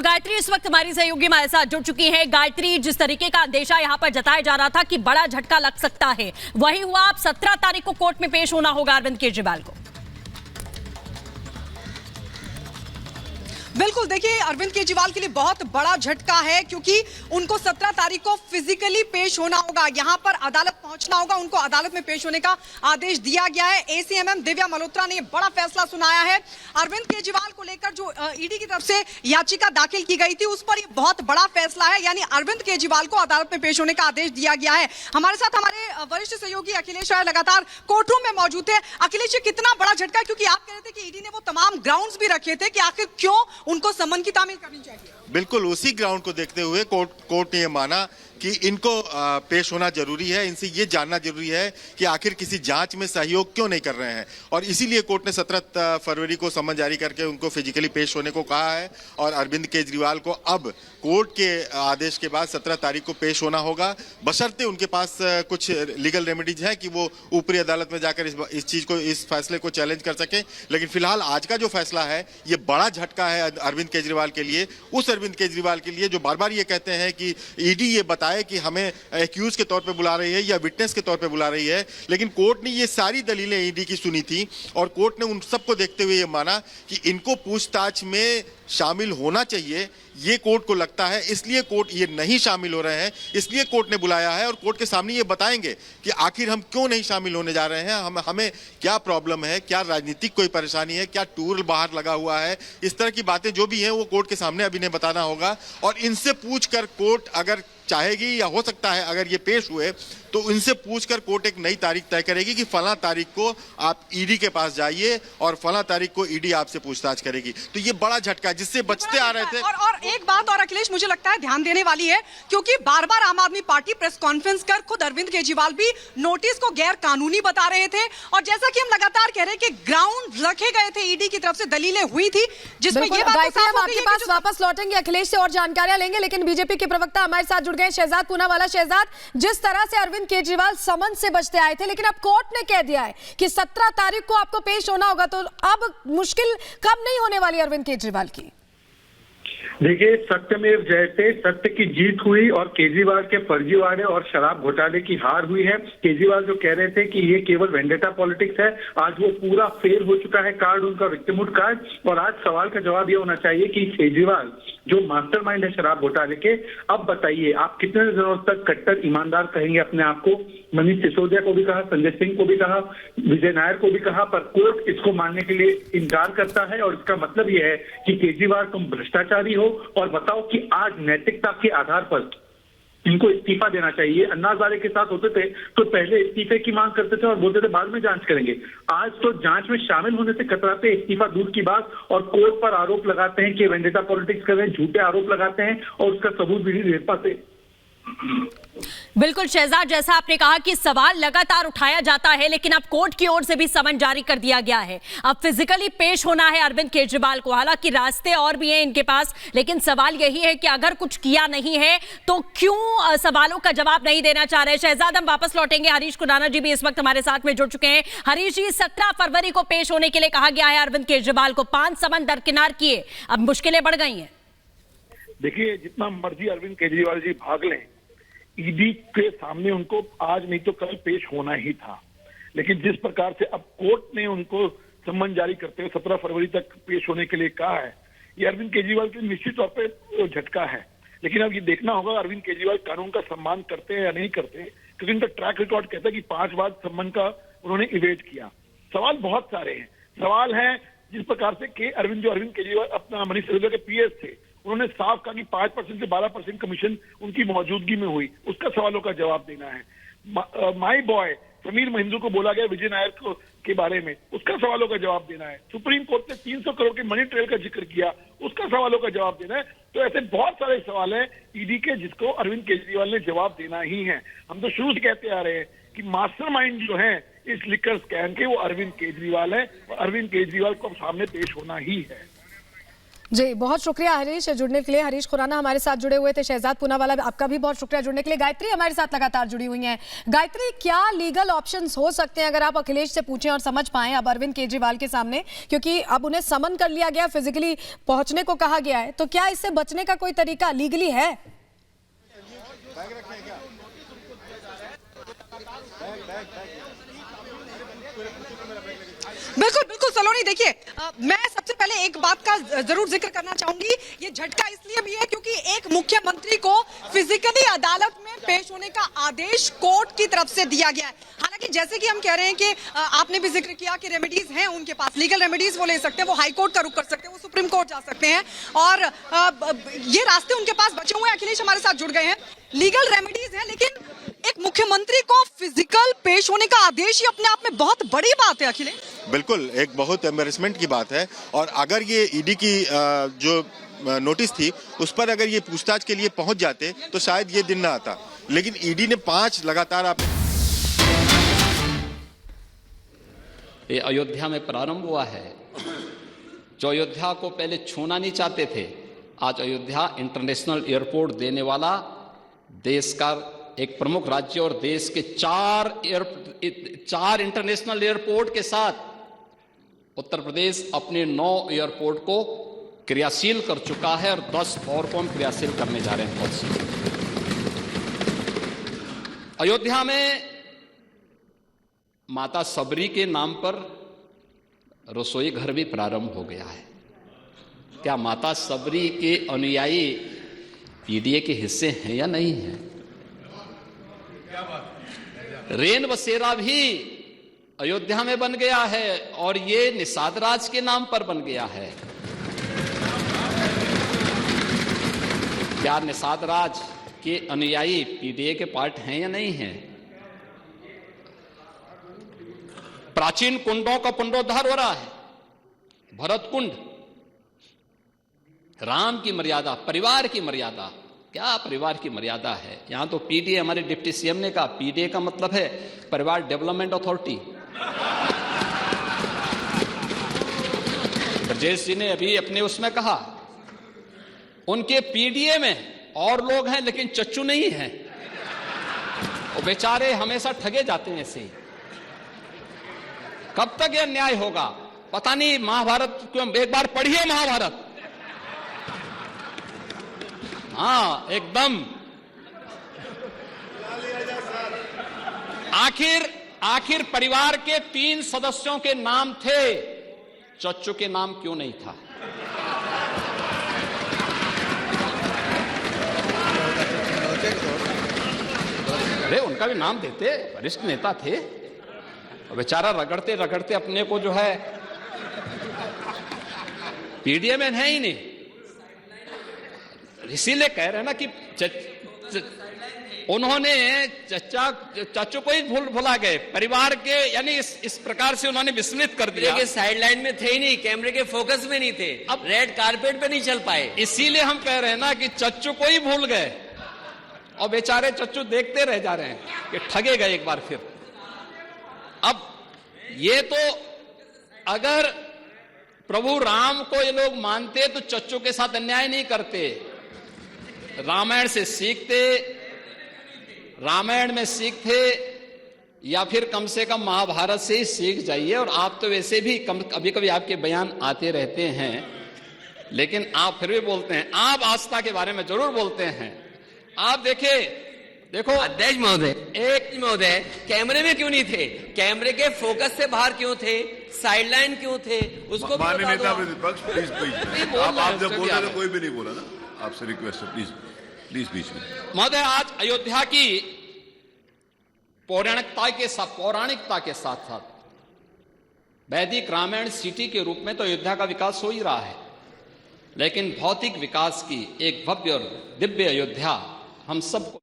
गायत्री इस वक्त हमारी सहयोगी हमारे साथ जुड़ चुकी है। गायत्री, जिस तरीके का अंदेशा यहां पर जताया जा रहा था कि बड़ा झटका लग सकता है, वही हुआ। अब 17 तारीख को कोर्ट में पेश होना होगा अरविंद केजरीवाल को। बिल्कुल, देखिए अरविंद केजरीवाल के लिए बहुत बड़ा झटका है क्योंकि उनको 17 तारीख को फिजिकली पेश होना होगा, यहां पर अदालत पहुंचना होगा, उनको अदालत में पेश होने का आदेश दिया गया है। एसीएमएम दिव्या मल्होत्रा ने बड़ा फैसला सुनाया है। अरविंद केजरीवाल को लेकर जो ईडी की तरफ से याचिका दाखिल की गई थी उस पर यह बहुत बड़ा फैसला है, यानी अरविंद केजरीवाल को अदालत में पेश होने का आदेश दिया गया है। हमारे साथ हमारे वरिष्ठ सहयोगी अखिलेश राय लगातार कोर्ट रूम में मौजूद है। अखिलेश, ये कितना बड़ा झटका है, क्योंकि आप कह रहे थे कि ईडी ने वो तमाम ग्राउंड्स भी रखे थे कि आखिर क्यों उनको समन की तामील करनी चाहिए। बिल्कुल उसी ग्राउंड को देखते हुए कोर्ट ने यह माना कि इनको पेश होना जरूरी है, इनसे ये जानना जरूरी है कि आखिर किसी जांच में सहयोग क्यों नहीं कर रहे हैं, और इसीलिए कोर्ट ने 17 फरवरी को समन जारी करके उनको फिजिकली पेश होने को कहा है। और अरविंद केजरीवाल को अब कोर्ट के आदेश के बाद 17 तारीख को पेश होना होगा, बशर्ते उनके पास कुछ लीगल रेमेडीज हैं कि वो ऊपरी अदालत में जाकर इस फैसले को चैलेंज कर सके। लेकिन फिलहाल आज का जो फैसला है ये बड़ा झटका है अरविंद केजरीवाल के लिए, उस अरविंद केजरीवाल के लिए जो बार बार ये कहते हैं कि ईडी ये बताए कि हमें एक्यूज के तौर पे बुला रही है या विटनेस के तौर पे बुला रही है। लेकिन कोर्ट ने ये सारी दलीलें ईडी की सुनी थी और कोर्ट ने उन सबको देखते हुए ये माना कि इनको पूछताछ में शामिल होना चाहिए। ये कोर्ट को लगता है, इसलिए कोर्ट ये नहीं शामिल हो रहे हैं, इसलिए कोर्ट ने बुलाया है और कोर्ट के सामने ये बताएंगे कि आखिर हम क्यों नहीं शामिल होने जा रहे हैं, हमें क्या प्रॉब्लम है, क्या राजनीतिक कोई परेशानी है, क्या टूर बाहर लगा हुआ है। इस तरह की बातें जो भी हैं वो कोर्ट के सामने अभी नहीं बताना होगा। और इनसे पूछकर कोर्ट अगर चाहेगी, या हो सकता है अगर ये पेश हुए तो इनसे पूछकर कोर्ट एक नई तारीख तय करेगी कि फला तारीख को आप ईडी के पास जाइए और फला तारीख को ईडी आपसे पूछताछ करेगी। तो ये बड़ा झटका है जिससे बचते आ रहे थे। और एक बात और अखिलेश मुझे लगता है ध्यान देने वाली है, क्योंकि बार बार आम आदमी पार्टी प्रेस कॉन्फ्रेंस कर खुद अरविंद केजरीवाल भी नोटिस को गैर कानूनी बता रहे थे। और जैसा कि हम लगातार कह रहे हैं कि ग्राउंड रखे गए थे, ईडी की तरफ से दलीलें हुई थी, जिसमें ये बात हम आपके पास वापस लौटेंगे, अखिलेश से और जानकारियां लेंगे। लेकिन बीजेपी के प्रवक्ता हमारे साथ जुड़ गए शहजाद पूनावाला। शहजाद, जिस तरह से अरविंद केजरीवाल समन से बचते आए थे, लेकिन अब कोर्ट ने कह दिया है कि 17 तारीख को आपको पेश होना होगा, तो अब मुश्किल कब नहीं होने वाली अरविंद केजरीवाल की? देखिए, सत्यमेव जयते, सत्य की जीत हुई और केजरीवाल के फर्जीवाड़े और शराब घोटाले की हार हुई है। केजरीवाल जो कह रहे थे कि ये केवल वेंडेटा पॉलिटिक्स है, आज वो पूरा फेल हो चुका है कार्ड, उनका विक्टिमहुड कार्ड। और आज सवाल का जवाब ये होना चाहिए कि केजरीवाल जो मास्टरमाइंड है शराब घोटाले के, अब बताइए आप कितने दिनों तक कट्टर ईमानदार कहेंगे अपने आप को? मनीष सिसोदिया को भी कहा, संजय सिंह को भी कहा, विजय नायर को भी कहा, पर कोर्ट इसको मानने के लिए इनकार करता है। और इसका मतलब यह है कि केजरीवाल तुम भ्रष्टाचारी हो और बताओ कि आज नैतिकता के आधार पर इनको इस्तीफा देना चाहिए। अन्ना हजारे के साथ होते थे तो पहले इस्तीफे की मांग करते थे और बोलते थे बाद में जांच करेंगे। आज तो जांच में शामिल होने से कतराते, इस्तीफा दूर की बात, और कोर्ट पर आरोप लगाते हैं कि वेंडेटा पॉलिटिक्स कर रहे हैं, झूठे आरोप लगाते हैं और उसका सबूत भी नहीं दे पाते। बिल्कुल शहजाद, जैसा आपने कहा कि सवाल लगातार उठाया जाता है, लेकिन अब कोर्ट की ओर से भी समन जारी कर दिया गया है। अब फिजिकली पेश होना है अरविंद केजरीवाल को। हालांकि रास्ते और भी हैं इनके पास, लेकिन सवाल यही है कि अगर कुछ किया नहीं है तो क्यों सवालों का जवाब नहीं देना चाह रहे। शहजाद, हम वापस लौटेंगे। हरीश खुराना जी भी इस वक्त हमारे साथ में जुड़ चुके हैं। हरीश जी, 17 फरवरी को पेश होने के लिए कहा गया है अरविंद केजरीवाल को, 5 समन दरकिनार किए, अब मुश्किलें बढ़ गई हैं। देखिए, जितना मर्जी अरविंद केजरीवाल जी भाग लें, ईडी के सामने उनको आज नहीं तो कल पेश होना ही था। लेकिन जिस प्रकार से अब कोर्ट ने उनको सम्मन जारी करते हुए 17 फरवरी तक पेश होने के लिए कहा है, ये अरविंद केजरीवाल के निश्चित तौर पे झटका है। लेकिन अब ये देखना होगा अरविंद केजरीवाल कानून का सम्मान करते हैं या नहीं करते, क्योंकि उनका ट्रैक रिकॉर्ड कहता है कि 5 बार सम्मन का उन्होंने इवेट किया। सवाल बहुत सारे हैं। सवाल है जिस प्रकार से कि जो अरविंद केजरीवाल अपना मनीष सिसोदिया के पीएस थे, उन्होंने साफ कहा कि 5% से 12% कमीशन उनकी मौजूदगी में हुई, उसका सवालों का जवाब देना है। माई बॉय समीर महिंद्रू को बोला गया विजय नायर के बारे में, उसका सवालों का जवाब देना है। सुप्रीम कोर्ट ने 300 करोड़ के मनी ट्रेल का जिक्र किया, उसका सवालों का जवाब देना है। तो ऐसे बहुत सारे सवाल हैं ईडी के जिसको अरविंद केजरीवाल ने जवाब देना ही है। हम तो शुरू से कहते आ रहे हैं कि मास्टरमाइंड जो है इस लिकर स्कैम के, वो अरविंद केजरीवाल है और अरविंद केजरीवाल को सामने पेश होना ही है। जी, बहुत शुक्रिया हरीश जुड़ने के लिए। हरीश खुराना हमारे साथ जुड़े हुए थे। शहजाद पूनावाला, आपका भी बहुत शुक्रिया जुड़ने के लिए। गायत्री हमारे साथ लगातार जुड़ी हुई हैं। गायत्री, क्या लीगल ऑप्शंस हो सकते हैं अगर आप अखिलेश से पूछें और समझ पाएं अब अरविंद केजरीवाल के सामने, क्योंकि अब उन्हें समन कर लिया गया, फिजिकली पहुंचने को कहा गया है, तो क्या इससे बचने का कोई तरीका लीगली है? बिल्कुल बिल्कुल सलोनी, देखिए मैं सबसे पहले एक बात का जरूर जिक्र करना चाहूंगी। ये झटका इसलिए भी है क्योंकि एक मुख्यमंत्री को फिजिकली अदालत में पेश होने का आदेश कोर्ट की तरफ से दिया गया है। हालांकि जैसे कि हम कह रहे हैं कि आपने भी जिक्र किया कि रेमेडीज हैं उनके पास, लीगल रेमेडीज वो ले सकते हैं, वो हाई कोर्ट का रुख कर सकते हैं, वो सुप्रीम कोर्ट जा सकते हैं, और ये रास्ते उनके पास बचे हुए हैं। अखिलेश हमारे साथ जुड़ गए हैं। लीगल रेमेडीज है, लेकिन एक मुख्यमंत्री को फिजिकल पेश होने का आदेश ही अपने आप में बहुत बड़ी बात है अखिलेश। बिल्कुल, एक बहुत एम्बेरसमेंट की बात है। और अगर ये ईडी की जो नोटिस थी उस पर अगर ये पूछताछ के लिए पहुंच जाते तो शायद ये दिन ना आता, लेकिन ईडी ने 5 लगातार ये अयोध्या में प्रारंभ हुआ है। जो अयोध्या को पहले छूना नहीं चाहते थे, आज अयोध्या इंटरनेशनल एयरपोर्ट देने वाला देश का एक प्रमुख राज्य और देश के 4 इंटरनेशनल एयरपोर्ट के साथ उत्तर प्रदेश अपने 9 एयरपोर्ट को क्रियाशील कर चुका है और 10 और को हम क्रियाशील करने जा रहे हैं बहुत सी। अयोध्या में माता सबरी के नाम पर रसोई घर भी प्रारंभ हो गया है। क्या माता सबरी के अनुयायी पीडीए के हिस्से हैं या नहीं हैं? रेन बसेरा भी अयोध्या में बन गया है और ये निषाद राज के नाम पर बन गया है। क्या निषाद राज के अनुयायी पीडीए के पार्ट हैं या नहीं हैं? प्राचीन कुंडों का पुनरुद्धार हो रहा है। भरत कुंड, राम की मर्यादा, परिवार की मर्यादा, क्या परिवार की मर्यादा है? यहां तो पीडीए, हमारे डिप्टी सीएम ने कहा पीडीए का मतलब है परिवार डेवलपमेंट अथॉरिटी। ब्रजेश जी ने अभी अपने उसमें कहा उनके पीडीए में और लोग हैं लेकिन चच्चू नहीं है। वो बेचारे हमेशा ठगे जाते हैं ऐसे ही। कब तक यह न्याय होगा पता नहीं। महाभारत क्यों, एक बार पढ़िए महाभारत। हाँ एकदम। आखिर परिवार के 3 सदस्यों के नाम थे, चच्चू के नाम क्यों नहीं था? अरे उनका भी नाम देते, वरिष्ठ नेता थे। बेचारा रगड़ते रगड़ते अपने को जो है पीडीए में है ही नहीं। इसीलिए कह रहे हैं ना कि उन्होंने चाचू को ही भुला गए परिवार के, यानी इस प्रकार से उन्होंने विस्मृत कर दिया कि साइड लाइन में थे ही नहीं, कैमरे के फोकस में नहीं थे, अब रेड कारपेट पे नहीं चल पाए। इसीलिए हम कह रहे हैं ना कि चच्चू को ही भूल गए और बेचारे चच्चू देखते रह जा रहे हैं कि ठगे गए एक बार फिर। अब ये तो अगर प्रभु राम को ये लोग मानते तो चच्चू के साथ अन्याय नहीं करते। रामायण से सीखते, रामायण में सीखते, या फिर कम से कम महाभारत से ही सीख जाइए। और आप तो वैसे भी कभी कभी आपके बयान आते रहते हैं, लेकिन आप फिर भी बोलते हैं। आप आस्था के बारे में जरूर बोलते हैं। आप देखो अध्यक्ष महोदय, एक महोदय कैमरे में क्यों नहीं थे? कैमरे के फोकस से बाहर क्यों थे? साइडलाइन क्यों थे? उसको माननीय नेता प्रतिपक्ष प्लीज, आप जब बोल रहे थे कोई भी नहीं बोला ना, आपसे रिक्वेस्ट है प्लीज बीच में। महोदय, आज अयोध्या की पौराणिकता के साथ साथ वैदिक रामायण सिटी के रूप में तो अयोध्या का विकास हो ही रहा है, लेकिन भौतिक विकास की एक भव्य और दिव्य अयोध्या हम सबको